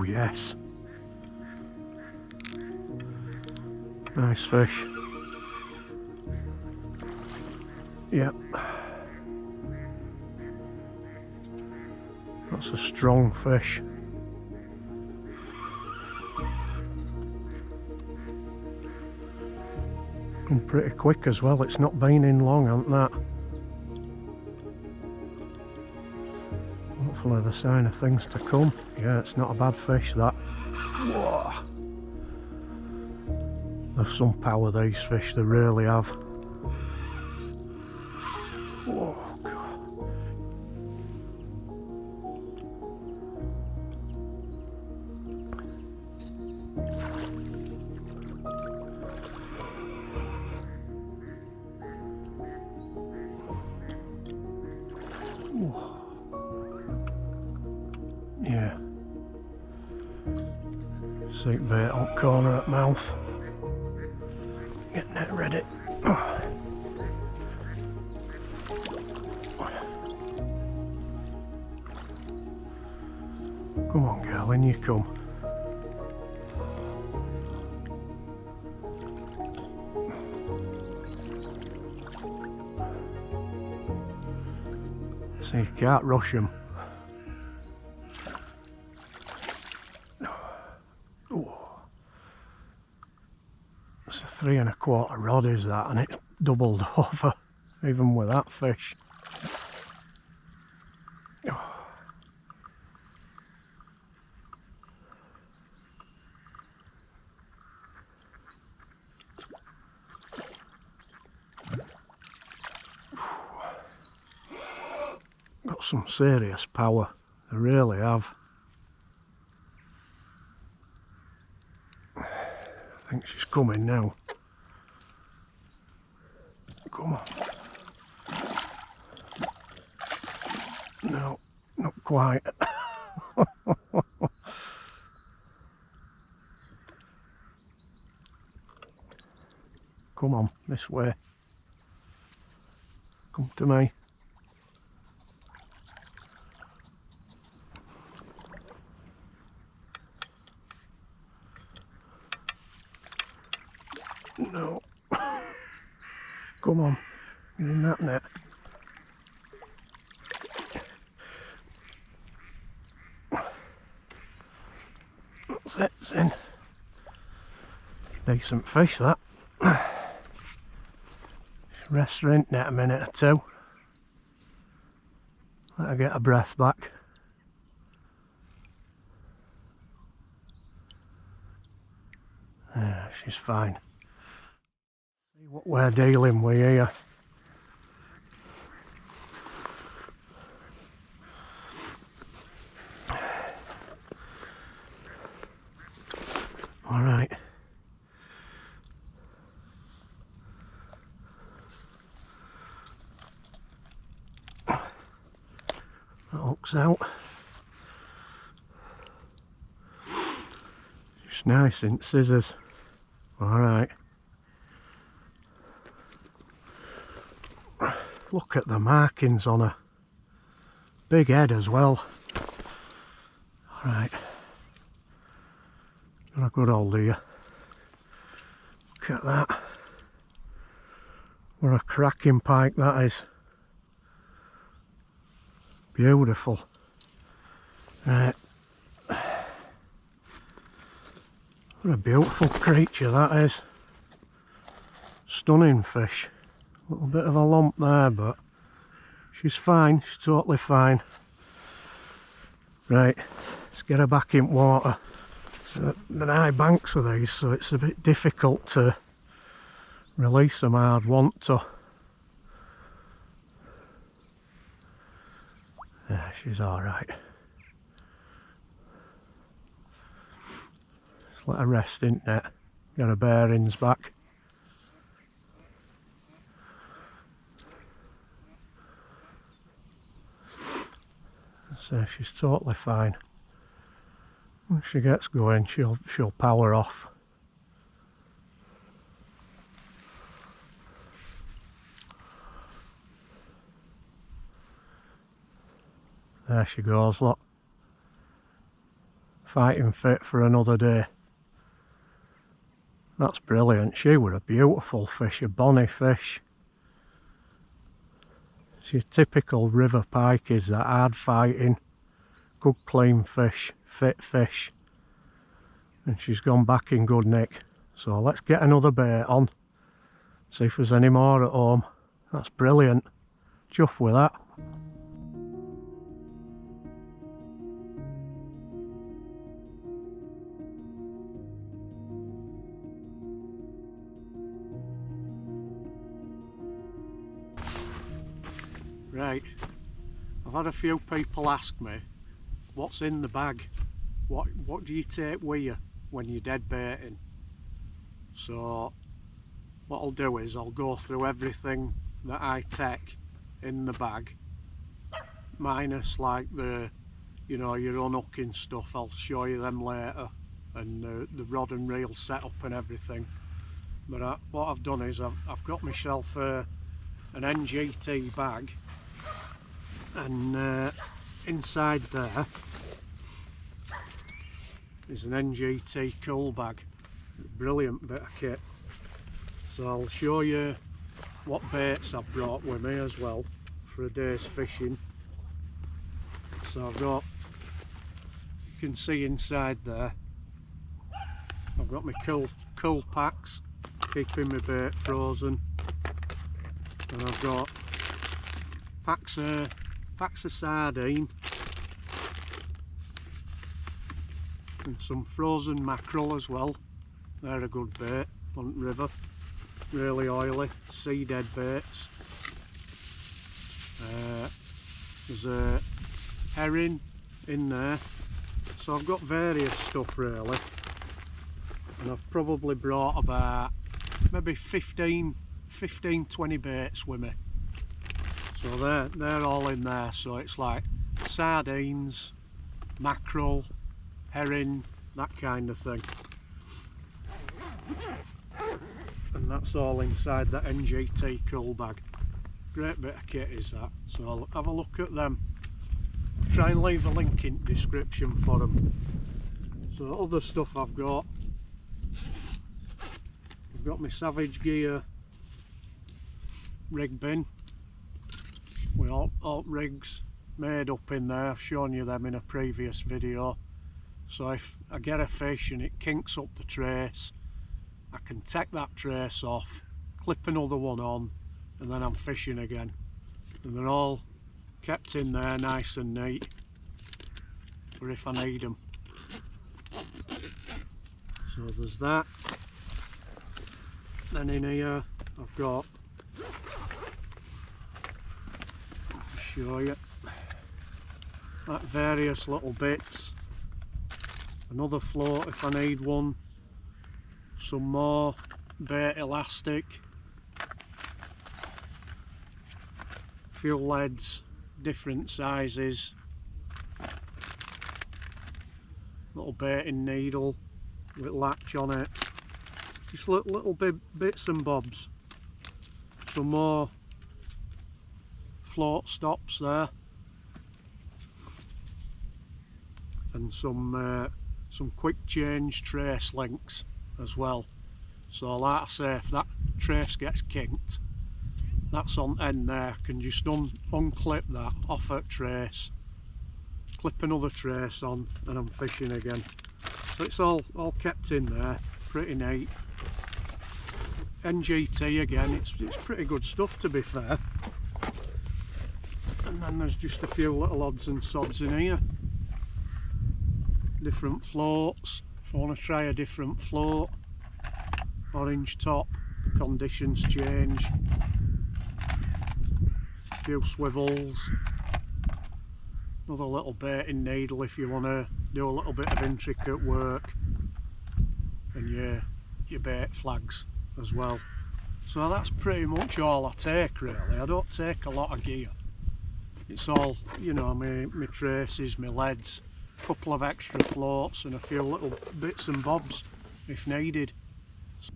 yes. Nice fish. Yep. That's a strong fish. Come pretty quick as well, it's not been in long, hasn't that? Hopefully the sign of things to come. Yeah, it's not a bad fish, that. Whoa. There's some power, these fish, they really have. Oh God. Oh. Yeah. Seat bait on corner at mouth. Getting it ready. Oh. Come on, girl, in you come. So you can't rush them. Oh. It's a 3 1/4 rod, is that, and it's doubled over, even with that fish. Got some serious power, they really have. I think she's coming now. Come on. No, not quite. Come on, this way. Come to me. No. Come on, get in that net. That's it, it's in. Decent fish, that. Rest her in net a minute or two. Let her get her breath back. Yeah, she's fine. See what we're dealing with here. Alright. That hook's out. Just nice in scissors. Alright. Look at the markings on her. Big head as well. Alright. Got a good hold here. Look at that. What a cracking pike that is. Beautiful. Right. What a beautiful creature that is. Stunning fish. A little bit of a lump there, but she's fine. She's totally fine. Right, let's get her back in water. So the high banks of these, so it's a bit difficult to release them. I'd want to. Yeah, she's alright. Just let her rest in net. Get her bearings back. So she's totally fine. When she gets going, she'll power off. There she goes, look. fighting fit for another day. That's brilliant. She were a beautiful fish, a bonny fish. It's your typical river pike, is that hard fighting, good clean fish, fit fish. And she's gone back in good nick. So let's get another bait on, see if there's any more at home. That's brilliant. Chuff with that. Right, I've had a few people ask me what's in the bag, what do you take with you when you're dead baiting. So what I'll do is I'll go through everything that I take in the bag, minus like the, you know, your unhooking stuff. I'll show you them later, and the rod and reel setup and everything. But what I've done is I've got myself an NGT bag, and inside there is an NGT coolbag. Brilliant bit of kit. So I'll show you what baits I've brought with me as well for a day's fishing. So I've got, you can see inside there, I've got my cool packs, keeping my bait frozen, and I've got packs of sardine and some frozen mackerel as well. They're a good bait on the river, really oily, sea dead baits. There's a herring in there, so I've got various stuff really, and I've probably brought about maybe 15-20 baits with me. So they're all in there, so it's like sardines, mackerel, herring, that kind of thing. And that's all inside that NGT cool bag. Great bit of kit is that, so I'll have a look at them. Try and leave a link in the description for them. So other stuff I've got my Savage Gear rig bin with alt rigs made up in there. I've shown you them in a previous video. So if I get a fish and it kinks up the trace, I can take that trace off, clip another one on, and then I'm fishing again. And they're all kept in there nice and neat for if I need them. So there's that. Then in here I've got, I'll show you, like various little bits, another float if I need one, some more bait elastic, fuel leads, different sizes, little baiting needle with latch on it, just little bits and bobs, some more float stops there, and some quick change trace links as well. So like I say, if that trace gets kinked, that's on end there, I can just unclip that off at trace, clip another trace on, and I'm fishing again. So it's all kept in there, pretty neat. NGT again, it's pretty good stuff to be fair. And then there's just a few little odds and sods in here. Different floats, if I want to try a different float. Orange top, conditions change. A few swivels. Another little baiting needle if you want to do a little bit of intricate work. And your bait flags as well. So that's pretty much all I take really. I don't take a lot of gear. It's all, you know, my traces, my leads, a couple of extra floats and a few little bits and bobs if needed.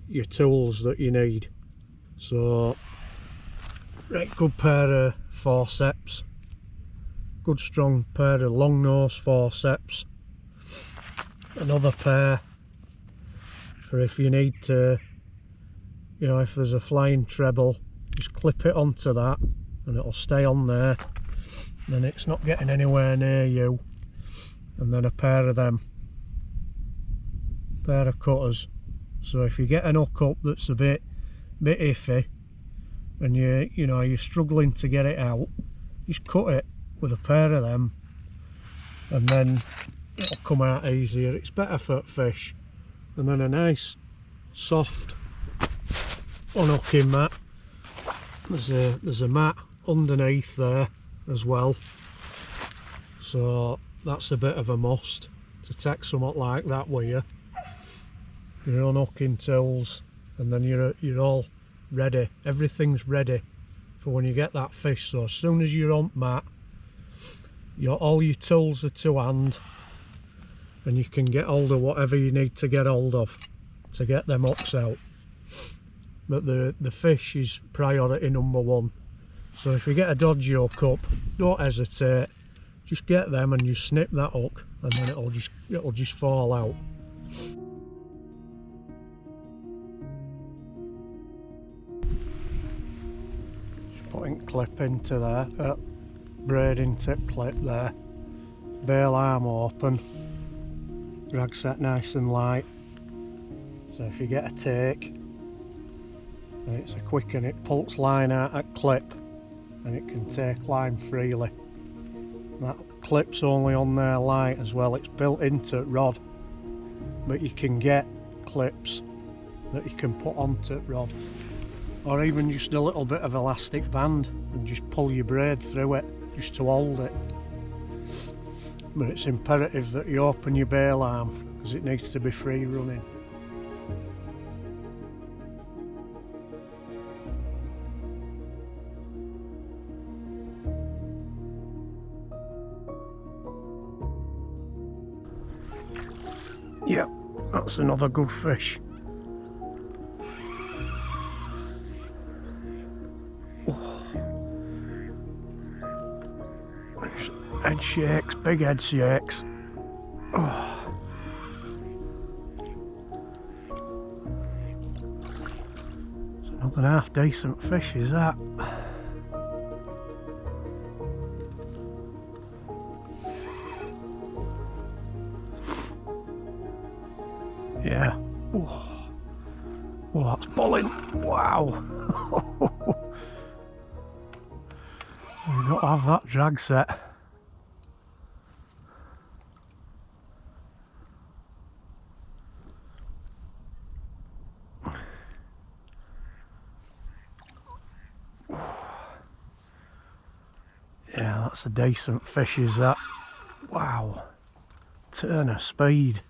Your tools that you need. So, right, good pair of forceps, good strong pair of long nose forceps, another pair for if you need to, you know, if there's a flying treble, just clip it onto that and it'll stay on there, then it's not getting anywhere near you. And then a pair of them, pair of cutters, so if you get an hook up that's a bit iffy and you know you're struggling to get it out, just cut it with a pair of them and then it'll come out easier. It's better for fish. And then a nice soft unhooking mat. There's a mat underneath there as well, so that's a bit of a must to take something like that with you. Your unhooking tools, and then you're all ready. Everything's ready for when you get that fish. So as soon as you're on mat, all your tools are to hand, and you can get hold of whatever you need to get hold of to get them hooks out. But the fish is priority number one. So if you get a dodgy hook up, don't hesitate, just get them and you snip that hook, and then it'll just fall out. Just putting clip into there, braiding tip clip there, bail arm open, drag set nice and light, so if you get a take and it's a quick and it pulls line out at clip and it can take line freely. That clip's only on there light as well, it's built into rod, but you can get clips that you can put onto rod, or even just a little bit of elastic band and just pull your braid through it just to hold it. But it's imperative that you open your bail arm because it needs to be free running. Yep, that's another good fish. Oh. Head shakes, big head shakes. Oh. It's another half decent fish, is that? Yeah. Oh, that's bulling. Wow. You've got to have that drag set. Yeah, that's a decent fish, is that? Wow. Turn of speed.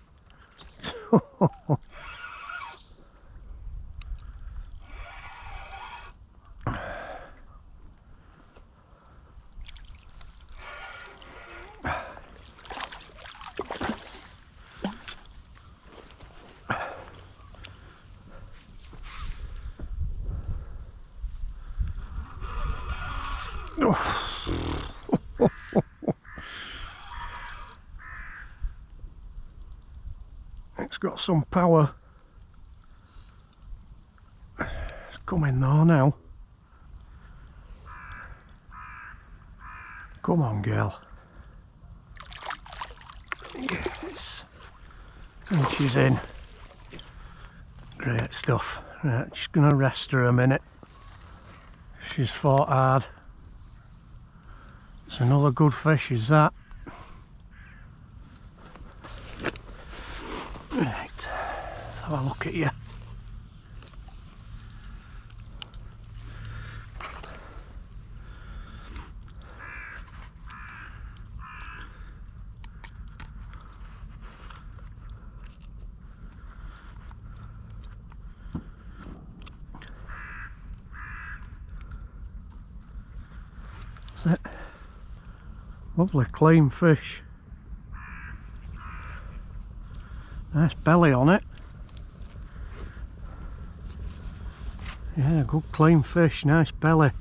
It's got some power. It's coming though now. Come on, girl. Yes. And she's in. Great stuff. Right, just gonna rest her a minute. She's fought hard. It's another good fish, is that? Right, let's have a look at you. That's it. Lovely clean fish. Nice belly on it. Yeah, good clean fish, nice belly. A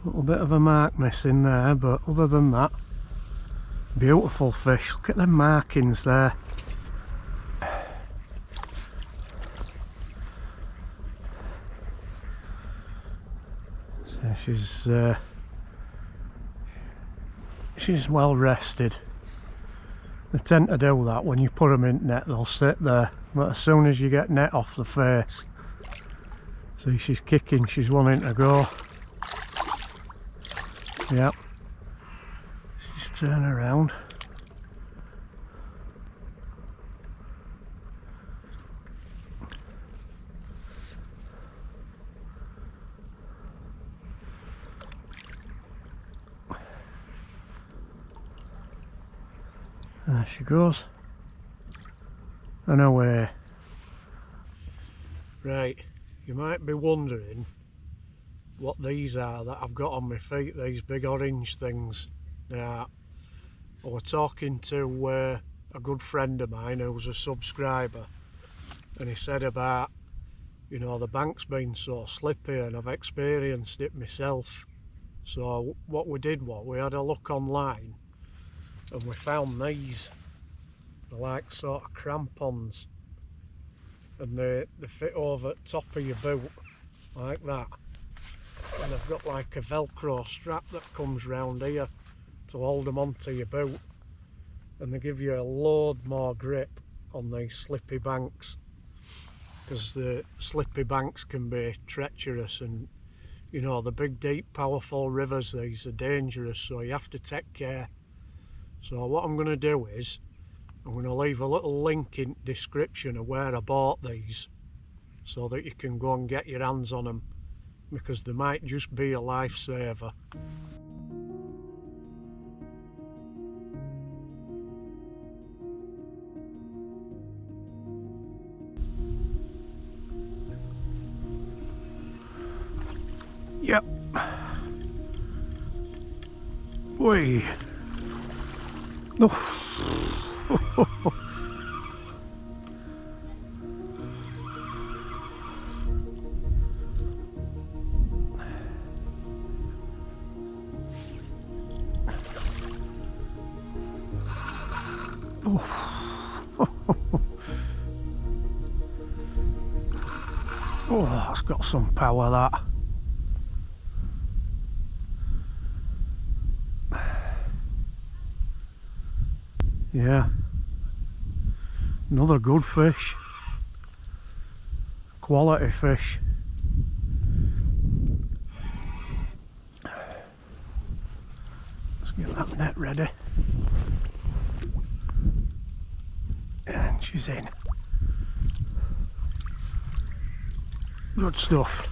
little bit of a mark missing there, but other than that, Beautiful fish, look at them markings there. So she's well rested. They tend to do that when you put them in net, they'll sit there, but as soon as you get net off the face, see, she's kicking, she's wanting to go. Yep, she's turning around. There she goes, and away. Right, you might be wondering what these are that I've got on my feet, these big orange things. Now, I was talking to a good friend of mine who's a subscriber, and he said about, you know, the bank's been so slippy, and I've experienced it myself. So what we did was we had a look online and we found these. They're like sort of crampons, and they fit over the top of your boot like that, and they've got like a velcro strap that comes round here to hold them onto your boot, and they give you a load more grip on these slippy banks, because the slippy banks can be treacherous, and you know, the big deep powerful rivers, these are dangerous, so you have to take care. So what I'm going to do is I'm going to leave a little link in the description of where I bought these, so that you can go and get your hands on them, because they might just be a lifesaver. Yep. Whee. Oh. Oh, that's got some power, that. Yeah, another good fish, quality fish. Let's get that net ready, and she's in. Good stuff.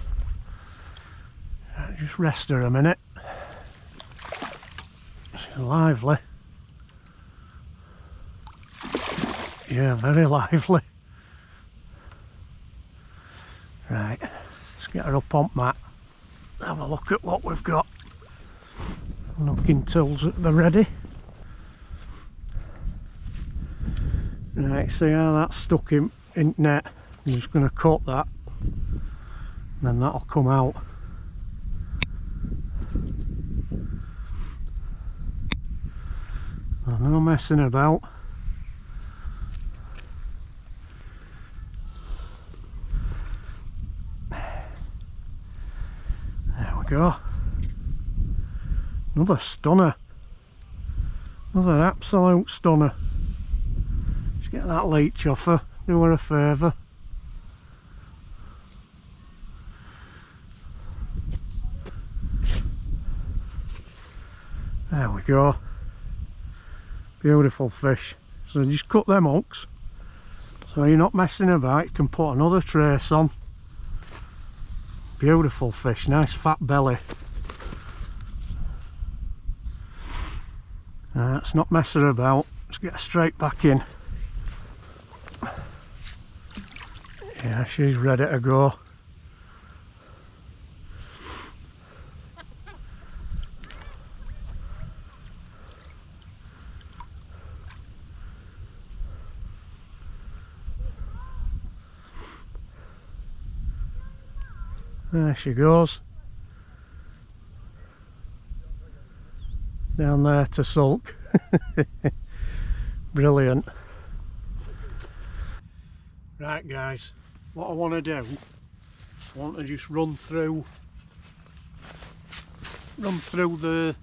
Just rest her a minute. She's lively. Yeah, very lively. Right, let's get her up on mat. Have a look at what we've got. Looking tools at the ready. Right, see how that's stuck in net. I'm just going to cut that, and then that'll come out. No messing about. There we go. Another stunner. Another absolute stunner. Just get that leech off her, do her a favour. There we go. Beautiful fish. So just cut them hooks, so you're not messing about. You can put another trace on. Beautiful fish, nice fat belly. Let's not mess her about. Let's get her straight back in. Yeah, she's ready to go. There she goes. down there to sulk. Brilliant. Right guys, what I want to do, I want to just run through the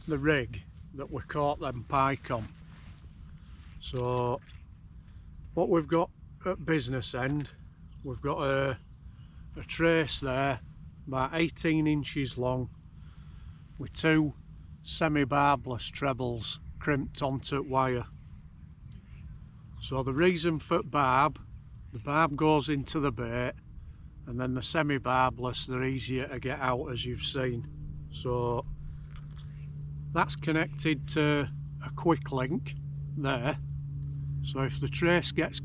rig that we caught them pike on. So what we've got at business end, we've got a trace there about 18 inches long with two semi-barbless trebles crimped onto wire. So the reason for the barb goes into the bait, and then the semi-barbless, they're easier to get out, as you've seen. So that's connected to a quick link there, so if the trace gets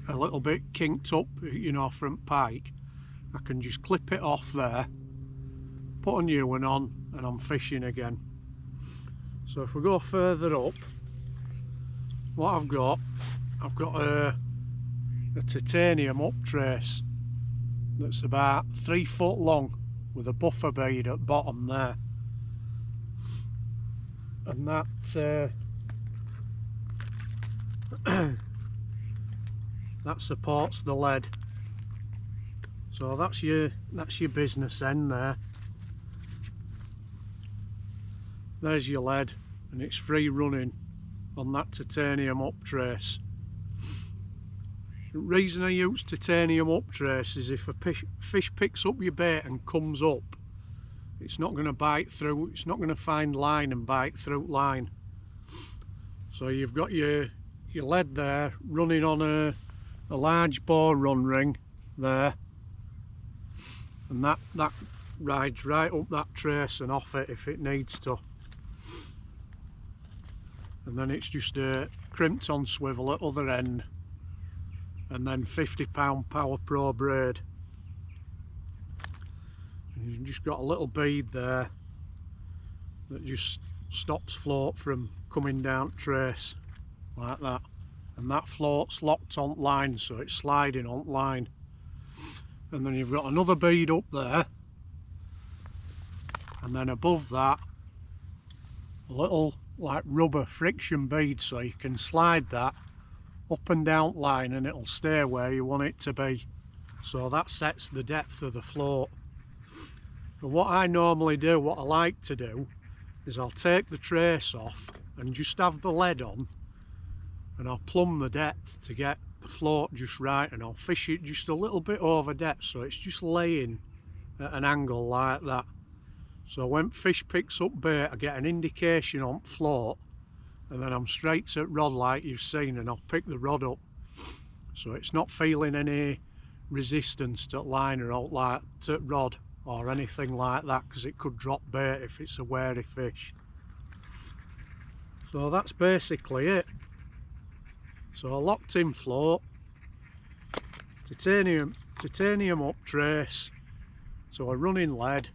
a little bit kinked up, you know, from pike, I can just clip it off there, put a new one on, and I'm fishing again. So if we go further up, what I've got a titanium up trace that's about 3 foot long with a buffer bead at bottom there, and that supports the lead. So that's your business end there. There's your lead, and it's free running on that titanium up trace. The reason I use titanium up trace is if a fish picks up your bait and comes up, it's not going to bite through, it's not going to find line and bite through line. So you've got your lead there running on a large bore run ring there, and that rides right up that trace and off it if it needs to. And then it's just crimped on swivel at other end, and then 50-pound Power Pro braid. And you've just got a little bead there that just stops float from coming down trace like that, and that float's locked on line, so it's sliding on line. And then you've got another bead up there, and then above that a little like rubber friction bead, so you can slide that up and down line and it'll stay where you want it to be. So that sets the depth of the float. But what I normally do, what I like to do, is I'll take the trace off and just have the lead on, and I'll plumb the depth to get the float just right, and I'll fish it just a little bit over depth, so it's just laying at an angle like that. So when fish picks up bait, I get an indication on float, and then I'm straight to rod like you've seen, and I'll pick the rod up. So it's not feeling any resistance to line or out like to rod or anything like that, because it could drop bait if it's a wary fish. So that's basically it. So a locked in float, titanium up trace, so a running lead,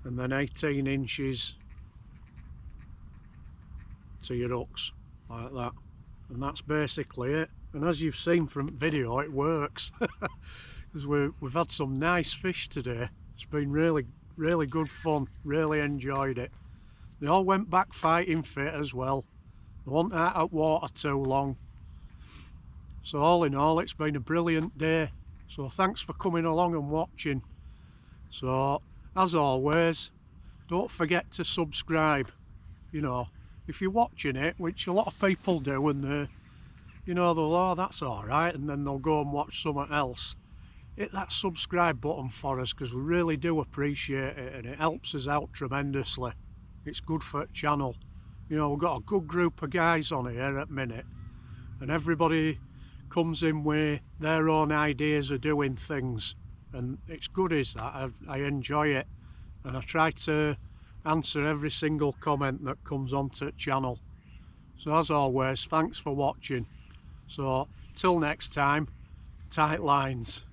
and then 18 inches to your hooks like that, and that's basically it. And as you've seen from video, it works because we've had some nice fish today. It's been really good fun, really enjoyed it. They all went back fighting fit as well. They weren't out of water too long. So all in all, it's been a brilliant day. So thanks for coming along and watching. So as always, don't forget to subscribe. You know, if you're watching it, which a lot of people do, and they'll, oh, that's alright, and then they'll go and watch something else, hit that subscribe button for us, because we really do appreciate it, and it helps us out tremendously. It's good for the channel. You know, we've got a good group of guys on here at minute, and everybody comes in with their own ideas of doing things, and it's good as that. I enjoy it, and I try to answer every single comment that comes onto the channel. So as always, thanks for watching. So till next time, tight lines.